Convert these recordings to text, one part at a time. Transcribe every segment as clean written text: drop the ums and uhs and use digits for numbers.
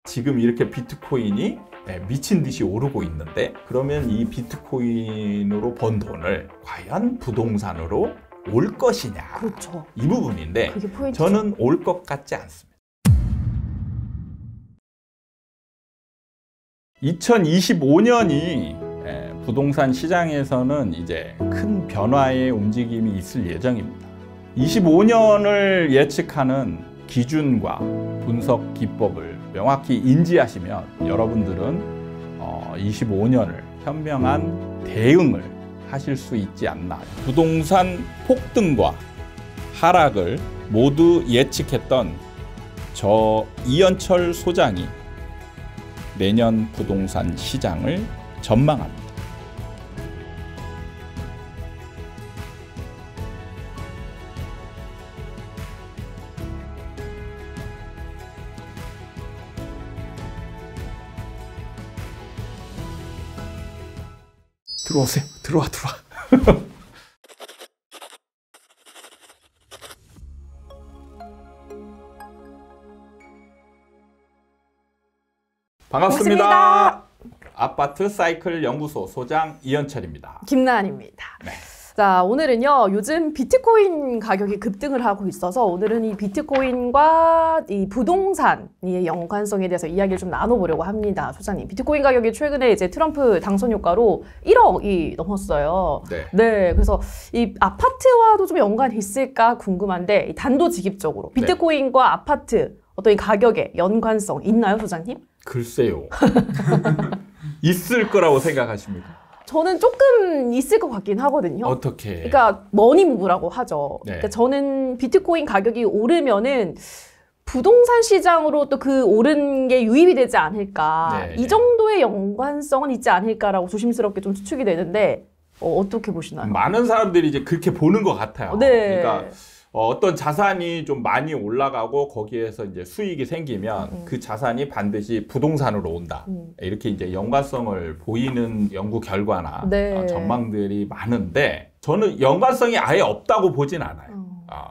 지금 이렇게 비트코인이 미친 듯이 오르고 있는데, 그러면 이 비트코인으로 번 돈을 과연 부동산으로 올 것이냐. 그렇죠. 이 부분인데 그게 포인트죠. 저는 올 것 같지 않습니다. 2025년이 부동산 시장에서는 이제 큰 변화의 움직임이 있을 예정입니다. 25년을 예측하는 기준과 분석 기법을 명확히 인지하시면 여러분들은 25년을 현명한 대응을 하실 수 있지 않나. 부동산 폭등과 하락을 모두 예측했던 저 이현철 소장이 내년 부동산 시장을 전망합니다. 들어오세요. 들어와. 반갑습니다. 아파트 사이클 연구소 소장 이현철입니다. 김나은입니다. 네. 자, 오늘은요, 요즘 비트코인 가격이 급등을 하고 있어서 오늘은 이 비트코인과 이 부동산의 연관성에 대해서 이야기를 좀 나눠보려고 합니다. 소장님, 비트코인 가격이 최근에 이제 트럼프 당선 효과로 1억이 넘었어요. 네, 그래서 이 아파트와도 좀 연관이 있을까 궁금한데, 단도직입적으로 비트코인과 아파트 어떤 이 가격의 연관성 있나요, 소장님? 글쎄요. 있을 거라고 생각하십니까? 저는 조금 있을 것 같긴 하거든요. 어떻게? 그러니까 머니무브라고 하죠. 네. 그러니까 저는 비트코인 가격이 오르면은 부동산 시장으로 또 그 오른 게 유입이 되지 않을까. 네. 이 정도의 연관성은 있지 않을까라고 조심스럽게 좀 추측이 되는데 어떻게 보시나요? 많은 사람들이 이제 그렇게 보는 것 같아요. 네. 그러니까 어떤 자산이 좀 많이 올라가고 거기에서 이제 수익이 생기면 그 자산이 반드시 부동산으로 온다. 이렇게 이제 연관성을 보이는 연구 결과나 네. 전망들이 많은데 저는 연관성이 아예 없다고 보진 않아요.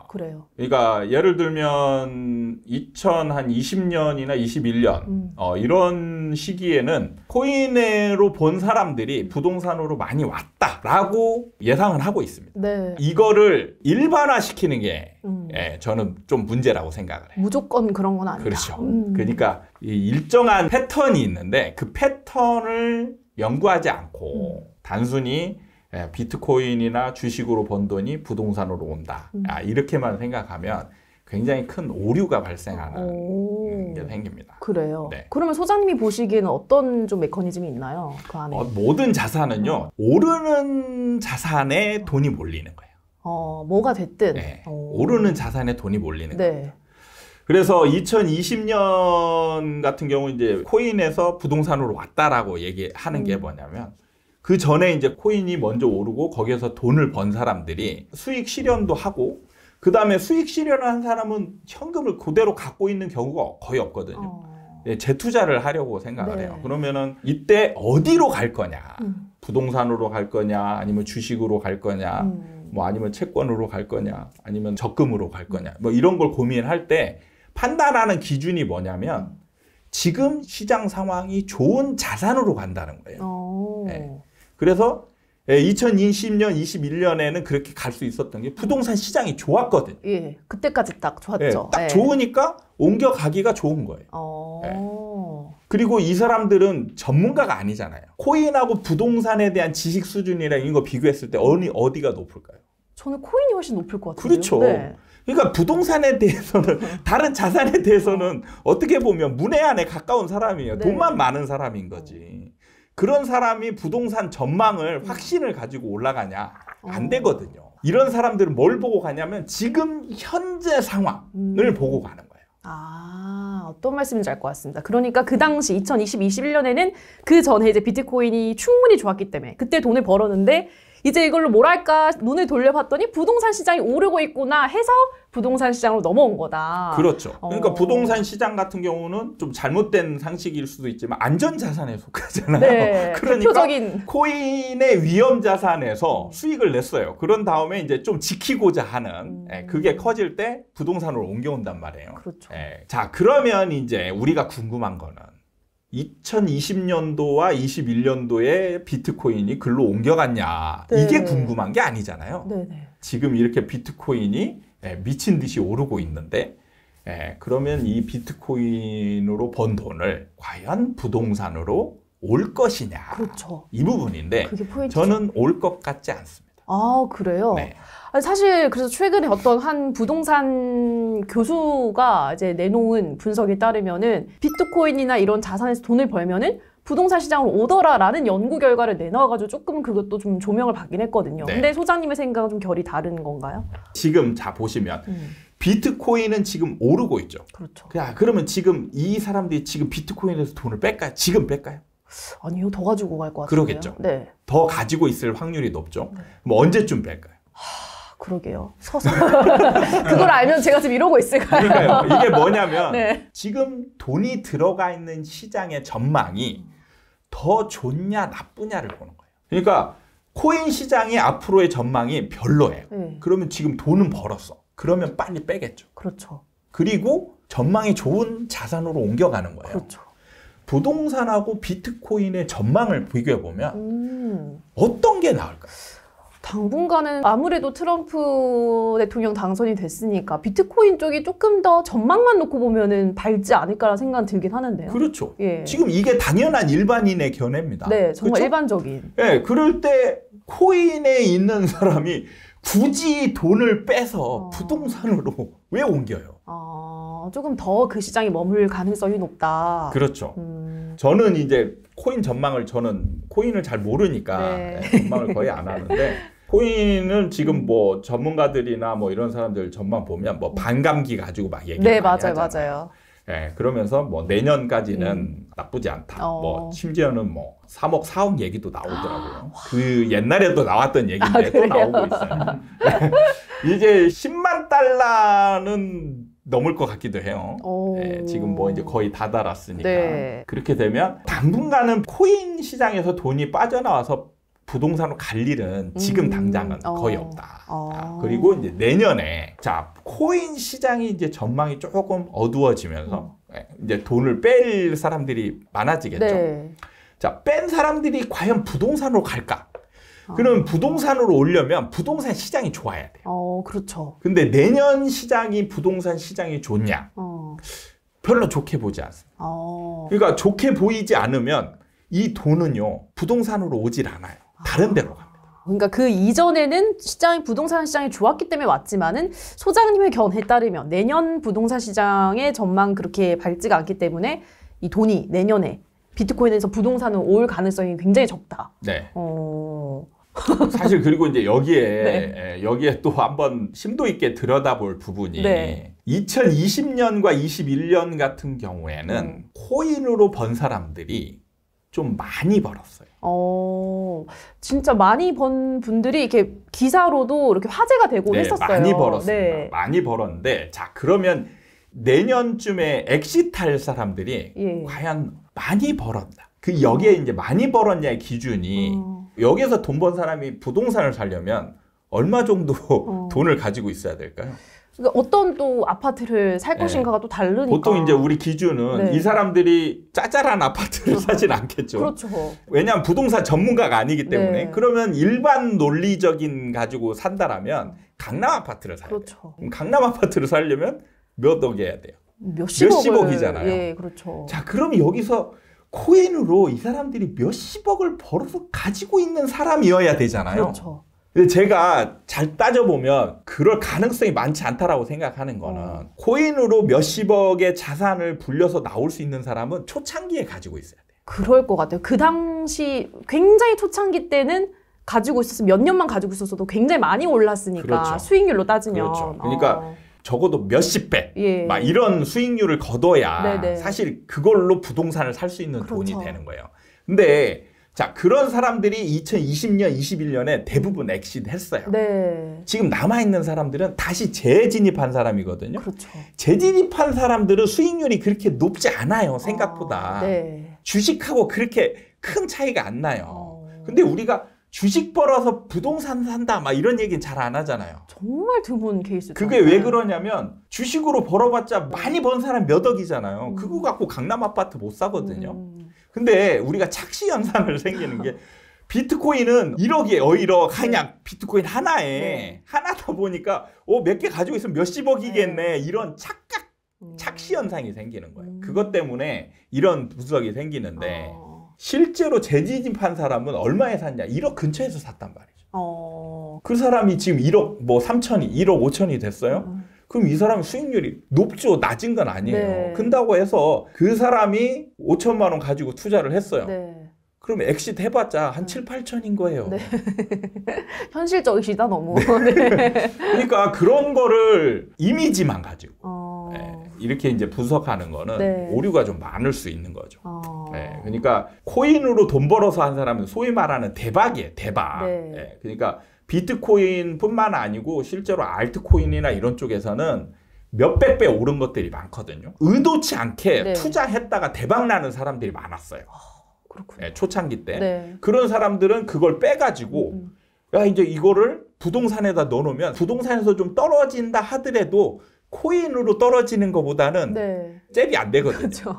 그래요. 그러니까 예를 들면 2020년이나 21년 이런 시기에는 코인으로 본 사람들이 부동산으로 많이 왔다라고 예상을 하고 있습니다. 네. 이거를 일반화시키는 게 저는 좀 문제라고 생각을 해요. 무조건 그런 건 아니다. 그렇죠. 그러니까 이 일정한 패턴이 있는데 그 패턴을 연구하지 않고 단순히 비트코인이나 주식으로 번 돈이 부동산으로 온다. 이렇게만 생각하면 굉장히 큰 오류가 발생하는 게 생깁니다. 그래요. 네. 그러면 소장님이 보시기에는 어떤 좀 메커니즘이 있나요? 그 안에? 모든 자산은요, 오르는 자산에 돈이 몰리는 거예요. 뭐가 됐든. 네. 오르는 자산에 돈이 몰리는 네. 거예요. 그래서 2020년 같은 경우 이제 코인에서 부동산으로 왔다라고 얘기하는 게 뭐냐면 그 전에 이제 코인이 먼저 오르고 거기에서 돈을 번 사람들이 수익 실현도 하고 그 다음에 수익 실현을 한 사람은 현금을 그대로 갖고 있는 경우가 거의 없거든요. 재투자를 하려고 생각을 해요. 그러면은 이때 어디로 갈 거냐? 부동산으로 갈 거냐? 아니면 주식으로 갈 거냐? 뭐 아니면 채권으로 갈 거냐? 아니면 적금으로 갈 거냐? 뭐 이런 걸 고민할 때 판단하는 기준이 뭐냐면 지금 시장 상황이 좋은 자산으로 간다는 거예요. 네. 그래서 2020년, 21년에는 그렇게 갈 수 있었던 게 부동산 시장이 좋았거든요. 예, 그때까지 딱 좋았죠. 네, 딱 좋으니까 옮겨가기가 좋은 거예요. 네. 그리고 이 사람들은 전문가가 아니잖아요. 코인하고 부동산에 대한 지식 수준이랑 이런 거 비교했을 때 어디가 높을까요? 저는 코인이 훨씬 높을 것 같아요. 그렇죠. 네. 그러니까 부동산에 대해서는 다른 자산에 대해서는 어떻게 보면 문외한에 가까운 사람이에요. 네. 돈만 많은 사람인 거지. 그런 사람이 부동산 전망을 확신을 가지고 올라가냐? 안 되거든요. 이런 사람들은 뭘 보고 가냐면 지금 현재 상황을 보고 가는 거예요. 어떤 말씀인지 알 것 같습니다. 그러니까 그 당시 2020, 21년에는 그 전에 이제 비트코인이 충분히 좋았기 때문에 그때 돈을 벌었는데 이제 이걸로 뭐랄까 눈을 돌려봤더니 부동산 시장이 오르고 있구나 해서 부동산 시장으로 넘어온 거다. 그렇죠. 그러니까 부동산 시장 같은 경우는 좀 잘못된 상식일 수도 있지만 안전자산에 속하잖아요. 네, 그러니까 대표적인 코인의 위험자산에서 수익을 냈어요. 그런 다음에 이제 좀 지키고자 하는 그게 커질 때 부동산으로 옮겨온단 말이에요. 그렇죠. 자, 그러면 이제 우리가 궁금한 거는 2020년도와 21년도에 비트코인이 글로 옮겨갔냐 네. 이게 궁금한 게 아니잖아요. 네네. 지금 이렇게 비트코인이 미친 듯이 오르고 있는데 그러면 이 비트코인으로 번 돈을 과연 부동산으로 올 것이냐 그렇죠. 이 부분인데 그게 포인트죠. 저는 올 것 같지 않습니다. 아, 그래요? 네. 아니, 사실 그래서 최근에 어떤 한 부동산 교수가 이제 내놓은 분석에 따르면은 비트코인이나 이런 자산에서 돈을 벌면은 부동산 시장으로 오더라라는 연구 결과를 내놔가지고 조금 그것도 좀 조명을 받긴 했거든요. 네. 근데 소장님의 생각은 좀 결이 다른 건가요? 지금 자 보시면 비트코인은 지금 오르고 있죠. 그렇죠. 야, 그러면 지금 이 사람들이 지금 비트코인에서 돈을 뺄까요? 지금 뺄까요? 아니요, 더 가지고 갈 것 같아요. 그러겠죠. 네. 더 가지고 있을 확률이 높죠. 그럼 언제쯤 뺄까요? 그러게요. 서서. 그걸 알면 제가 지금 이러고 있을까요? 그러니까요. 이게 뭐냐면 네. 지금 돈이 들어가 있는 시장의 전망이 더 좋냐 나쁘냐를 보는 거예요. 그러니까 코인 시장의 앞으로의 전망이 별로예요. 네. 그러면 지금 돈은 벌었어. 그러면 빨리 빼겠죠. 그렇죠. 그리고 전망이 좋은 자산으로 옮겨가는 거예요. 그렇죠. 부동산하고 비트코인의 전망을 비교해 보면 어떤 게 나을까요? 당분간은 아무래도 트럼프 대통령 당선이 됐으니까 비트코인 쪽이 조금 더 전망만 놓고 보면은 밝지 않을까라는 생각은 들긴 하는데요. 그렇죠. 예. 지금 이게 당연한 일반인의 견해입니다. 네, 정말 그렇죠? 일반적인. 네, 그럴 때 코인에 있는 사람이 굳이 돈을 빼서 부동산으로 왜 옮겨요? 조금 더 그 시장에 머물 가능성이 높다. 그렇죠. 저는 이제 코인 전망을 저는 코인을 잘 모르니까 네. 전망을 거의 안 하는데 코인은 지금 뭐 전문가들이나 뭐 이런 사람들 전망 보면 뭐 반감기 가지고 막 얘기 네, 많이 맞아요, 하잖아요. 맞아요. 네, 그러면서 뭐 내년까지는 나쁘지 않다. 뭐 심지어는 뭐 3억, 4억 얘기도 나오더라고요. 그 옛날에도 나왔던 얘기인데 또 나오고 있어요. 이제 10만 달러는 넘을 것 같기도 해요. 네, 지금 뭐 이제 거의 다 달았으니까. 네. 그렇게 되면 당분간은 코인 시장에서 돈이 빠져나와서 부동산으로 갈 일은 지금 당장은 거의 없다. 그리고 이제 내년에 자 코인 시장이 이제 전망이 조금 어두워지면서 이제 돈을 뺄 사람들이 많아지겠죠. 네. 자, 뺀 사람들이 과연 부동산으로 갈까? 그러면 부동산으로 오려면 부동산 시장이 좋아야 돼요. 그렇죠. 근데 내년 시장이 부동산 시장이 좋냐? 별로 좋게 보지 않습니다. 그러니까 좋게 보이지 않으면 이 돈은요 부동산으로 오질 않아요. 다른 데로 갑니다. 그러니까 그 이전에는 부동산 시장이 좋았기 때문에 왔지만은 소장님의 견해에 따르면 내년 부동산 시장의 전망 그렇게 밝지가 않기 때문에 이 돈이 내년에 비트코인에서 부동산으로 올 가능성이 굉장히 적다. 네. 사실 그리고 이제 여기에 또 한번 심도 있게 들여다볼 부분이 2020년과 21년 같은 경우에는 코인으로 번 사람들이 좀 많이 벌었어요. 진짜 많이 번 분들이 이렇게 기사로도 이렇게 화제가 되고 했었어요. 많이 벌었습니다. 네. 많이 벌었는데 자 그러면 내년쯤에 엑시트할 사람들이 과연 많이 벌었다. 그 여기에 이제 많이 벌었냐의 기준이 여기에서 돈 번 사람이 부동산을 사려면 얼마 정도 돈을 가지고 있어야 될까요? 그러니까 어떤 또 아파트를 살 것인가가 또 다르니까. 보통 이제 우리 기준은 이 사람들이 짜잘한 아파트를 사진 않겠죠. 그렇죠. 왜냐하면 부동산 전문가가 아니기 때문에. 그러면 일반 논리적인 가지고 산다라면 강남 아파트를 사야 돼요. 그럼 강남 아파트를 사려면 몇 억이어야 돼요? 몇십억이잖아요. 예, 그렇죠. 자, 그럼 여기서 코인으로 이 사람들이 몇십억을 벌어서 가지고 있는 사람이어야 되잖아요. 그렇죠. 근데 제가 잘 따져보면 그럴 가능성이 많지 않다라고 생각하는 거는 코인으로 몇십억의 자산을 불려서 나올 수 있는 사람은 초창기에 가지고 있어야 돼요. 그럴 것 같아요. 그 당시 굉장히 초창기 때는 가지고 있었으면 몇 년만 가지고 있었어도 굉장히 많이 올랐으니까 그렇죠. 수익률로 따지면. 그렇죠. 그러니까 적어도 몇십 배, 막 이런 수익률을 거둬야 네네. 사실 그걸로 부동산을 살 수 있는 그렇죠. 돈이 되는 거예요. 근데 자, 그런 사람들이 2020년, 21년에 대부분 엑시트 했어요. 네. 지금 남아있는 사람들은 다시 재진입한 사람이거든요. 그렇죠. 재진입한 사람들은 수익률이 그렇게 높지 않아요. 생각보다. 네. 주식하고 그렇게 큰 차이가 안 나요. 근데 우리가 주식 벌어서 부동산 산다 막 이런 얘기는 잘 안 하잖아요. 정말 드문 케이스죠. 그게 왜 그러냐면 주식으로 벌어봤자 많이 번 사람 몇 억이잖아요. 그거 갖고 강남 아파트 못 사거든요. 근데 우리가 착시 현상을 생기는 게 비트코인은 1억에 1억 그냥 비트코인 하나에 네. 하나다 보니까 몇 개 가지고 있으면 몇십억이겠네 이런 착각 착시 현상이 생기는 거예요. 그것 때문에 이런 부석이 생기는데 실제로 재진입한 사람은 얼마에 샀냐? 1억 근처에서 샀단 말이죠. 그 사람이 지금 1억 뭐 3천이 1억 5천이 됐어요? 그럼 이 사람 수익률이 높죠. 낮은 건 아니에요. 네. 큰다고 해서 그 사람이 5천만 원 가지고 투자를 했어요. 네. 그럼 엑시트 해봤자 한 7, 8천인 거예요. 네. 현실적이시다 너무. 네. 그러니까 그런 거를 이미지만 가지고 이렇게 이제 분석하는 거는 네. 오류가 좀 많을 수 있는 거죠. 네. 그러니까 코인으로 돈 벌어서 한 사람은 소위 말하는 대박이에요. 대박. 네. 네. 그러니까 비트코인뿐만 아니고 실제로 알트코인이나 이런 쪽에서는 몇백 배 오른 것들이 많거든요. 의도치 않게 네. 투자했다가 대박 나는 사람들이 많았어요. 그렇군요. 네, 초창기 때. 네. 그런 사람들은 그걸 빼가지고 야 이제 이거를 부동산에다 넣어놓으면 부동산에서 좀 떨어진다 하더라도 코인으로 떨어지는 것보다는 네. 잽이 안 되거든요. 그렇죠.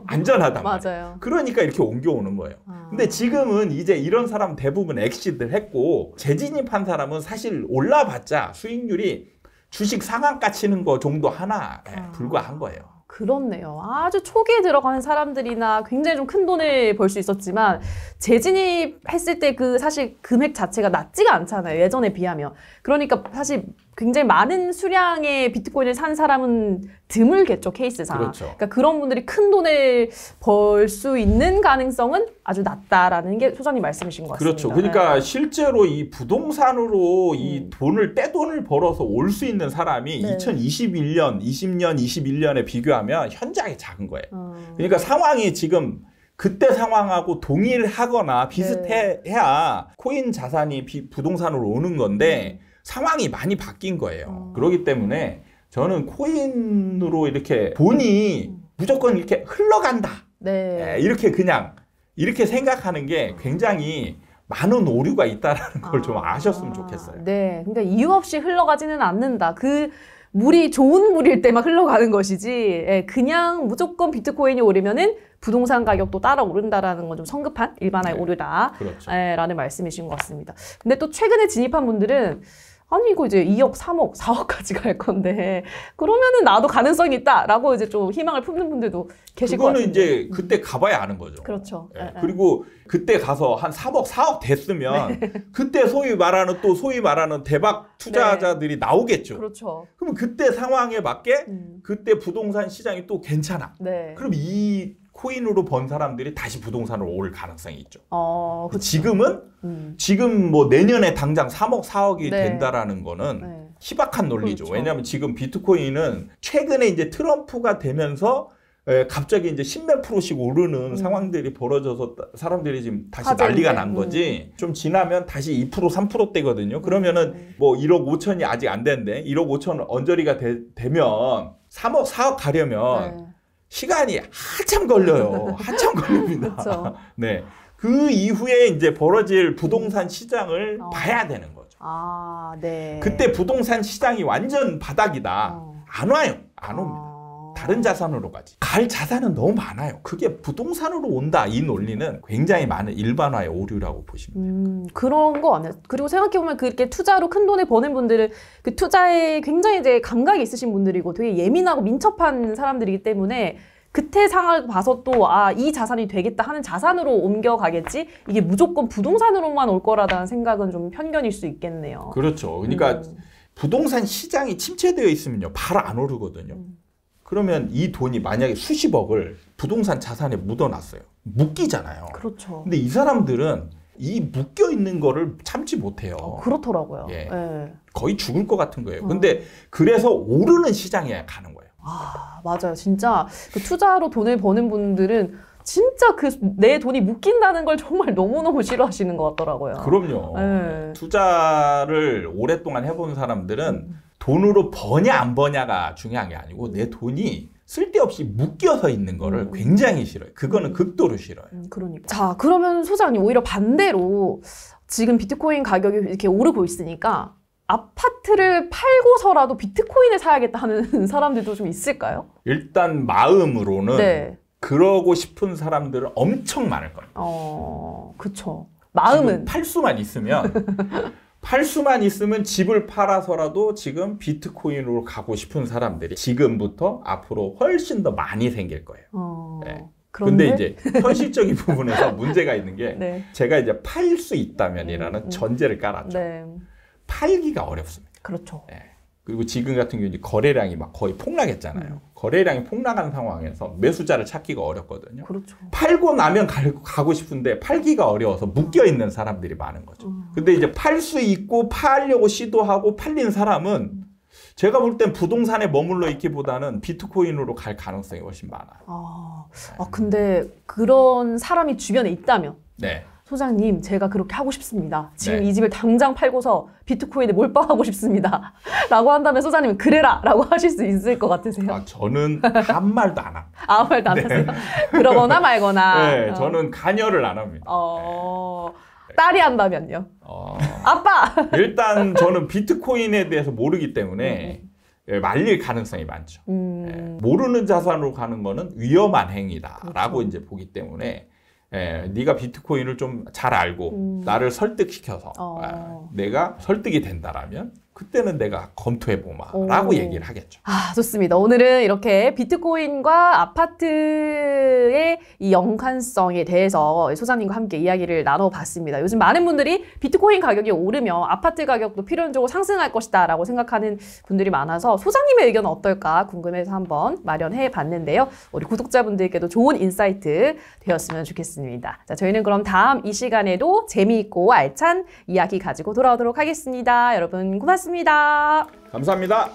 안전하단 말이에요. 맞아요. 그러니까 이렇게 옮겨오는 거예요. 근데 지금은 이제 이런 사람 대부분 엑시트를 했고 재진입한 사람은 사실 올라봤자 수익률이 주식 상한가 치는 거 정도 하나에 불과한 거예요. 그렇네요. 아주 초기에 들어가는 사람들이나 굉장히 좀 큰 돈을 벌 수 있었지만 재진입했을 때 그 사실 금액 자체가 낮지가 않잖아요. 예전에 비하면. 그러니까 사실 굉장히 많은 수량의 비트코인을 산 사람은 드물겠죠, 케이스상. 그렇죠. 그러니까 그런 분들이 큰 돈을 벌 수 있는 가능성은 아주 낮다라는 게 소장님 말씀이신 것 같습니다. 그렇죠. 그러니까 실제로 이 부동산으로 이 돈을 떼돈을 벌어서 올 수 있는 사람이 네. 2021년, 20년, 21년에 비교하면 현저하게 작은 거예요. 그러니까 상황이 지금 그때 상황하고 동일하거나 비슷해야 코인 자산이 부동산으로 오는 건데 상황이 많이 바뀐 거예요. 그렇기 때문에 저는 코인으로 이렇게 돈이 무조건 이렇게 흘러간다. 네. 이렇게 그냥 이렇게 생각하는 게 굉장히 많은 오류가 있다는 걸 좀 아셨으면 좋겠어요. 네. 그러니까 이유 없이 흘러가지는 않는다. 그 물이 좋은 물일 때만 흘러가는 것이지 그냥 무조건 비트코인이 오르면은 부동산 가격도 따라 오른다라는 건 좀 성급한 일반화의 오류다. 그렇죠. 라는 말씀이신 것 같습니다. 근데 또 최근에 진입한 분들은 아니 이거 이제 2억, 3억, 4억까지 갈 건데 그러면은 나도 가능성이 있다라고 이제 좀 희망을 품는 분들도 계실 것 같아요. 그거는 이제 그때 가봐야 아는 거죠. 그렇죠. 그리고 그때 가서 한 3억, 4억 됐으면 그때 소위 말하는 대박 투자자들이 나오겠죠. 그렇죠. 그럼 그때 상황에 맞게 그때 부동산 시장이 또 괜찮아. 네. 그럼 이 코인으로 번 사람들이 다시 부동산으로 올 가능성이 있죠. 그렇죠. 지금은 지금 뭐 내년에 당장 3억, 4억이 네. 된다라는 거는 네. 희박한 논리죠. 그렇죠. 왜냐하면 지금 비트코인은 최근에 이제 트럼프가 되면서 갑자기 이제 10몇 프로씩 오르는 상황들이 벌어져서 사람들이 지금 다시 난리가 난 거지. 좀 지나면 다시 2%, 3%대거든요. 그러면은 뭐 1억 5천이 아직 안 됐는데 1억 5천 언저리가 되면 3억, 4억 가려면 네. 시간이 한참 걸려요. 한참 걸립니다. 그렇죠. 네. 그 이후에 이제 벌어질 부동산 시장을 봐야 되는 거죠. 네. 그때 부동산 시장이 완전 바닥이다. 안 와요. 안 옵니다. 다른 자산으로 가지. 갈 자산은 너무 많아요. 그게 부동산으로 온다. 이 논리는 굉장히 많은 일반화의 오류라고 보시면 돼요. 그런 거 아니에요. 그리고 생각해보면 그렇게 투자로 큰 돈을 버는 분들은 그 투자에 굉장히 이제 감각이 있으신 분들이고 되게 예민하고 민첩한 사람들이기 때문에 그때 상황을 봐서 또 이 자산이 되겠다 하는 자산으로 옮겨가겠지 이게 무조건 부동산으로만 올 거라는 생각은 좀 편견일 수 있겠네요. 그렇죠. 그러니까 부동산 시장이 침체되어 있으면요. 바로 안 오르거든요. 그러면 이 돈이 만약에 수십억을 부동산 자산에 묻어놨어요. 묶이잖아요. 그렇죠. 근데 이 사람들은 이 묶여 있는 거를 참지 못해요. 그렇더라고요. 예. 네. 거의 죽을 것 같은 거예요. 근데 그래서 오르는 시장에 가는 거예요. 맞아요. 진짜 그 투자로 돈을 버는 분들은 진짜 그 내 돈이 묶인다는 걸 정말 너무너무 싫어하시는 것 같더라고요. 그럼요. 네. 투자를 오랫동안 해본 사람들은 돈으로 버냐 안 버냐가 중요한 게 아니고 내 돈이 쓸데없이 묶여서 있는 거를 굉장히 싫어요. 그거는 극도로 싫어요. 그러니까. 자, 그러면 소장님 오히려 반대로 지금 비트코인 가격이 이렇게 오르고 있으니까 아파트를 팔고서라도 비트코인을 사야겠다 하는 사람들도 좀 있을까요? 일단 마음으로는 네. 그러고 싶은 사람들은 엄청 많을 겁니다. 그쵸. 마음은. 팔 수만 있으면 집을 팔아서라도 지금 비트코인으로 가고 싶은 사람들이 지금부터 앞으로 훨씬 더 많이 생길 거예요. 네. 근데 이제 현실적인 부분에서 문제가 있는 게 네. 제가 이제 팔 수 있다면이라는 전제를 깔았죠. 네. 팔기가 어렵습니다. 그렇죠. 네. 그리고 지금 같은 경우 이제 거래량이 막 거의 폭락했잖아요. 거래량이 폭락한 상황에서 매수자를 찾기가 어렵거든요. 그렇죠. 팔고 나면 가고 싶은데 팔기가 어려워서 묶여 있는 사람들이 많은 거죠. 근데 이제 팔 수 있고 팔려고 시도하고 팔린 사람은 제가 볼 땐 부동산에 머물러 있기보다는 비트코인으로 갈 가능성이 훨씬 많아요. 근데 그런 사람이 주변에 있다면 네. 소장님, 제가 그렇게 하고 싶습니다. 지금 네. 이 집을 당장 팔고서 비트코인에 몰빵하고 싶습니다. 라고 한다면 소장님은 그래라! 라고 하실 수 있을 것 같으세요? 저는 한 말도 안 합니다. 아무 말도 안 하세요? 그러거나 말거나. 네, 저는 관여를 안 합니다. 딸이 한다면요? 아빠! 일단 저는 비트코인에 대해서 모르기 때문에 말릴 가능성이 많죠. 모르는 자산으로 가는 거는 위험한 행위다라고 그렇죠. 이제 보기 때문에 네가 비트코인을 좀 잘 알고 나를 설득시켜서 내가 설득이 된다라면 그때는 내가 검토해보마라고 얘기를 하겠죠. 좋습니다. 오늘은 이렇게 비트코인과 아파트의 이 연관성에 대해서 소장님과 함께 이야기를 나눠봤습니다. 요즘 많은 분들이 비트코인 가격이 오르면 아파트 가격도 필연적으로 상승할 것이다 라고 생각하는 분들이 많아서 소장님의 의견은 어떨까 궁금해서 한번 마련해 봤는데요. 우리 구독자분들께도 좋은 인사이트 되었으면 좋겠습니다. 자, 저희는 그럼 다음 이 시간에도 재미있고 알찬 이야기 가지고 돌아오도록 하겠습니다. 여러분 고맙습니다. 감사합니다.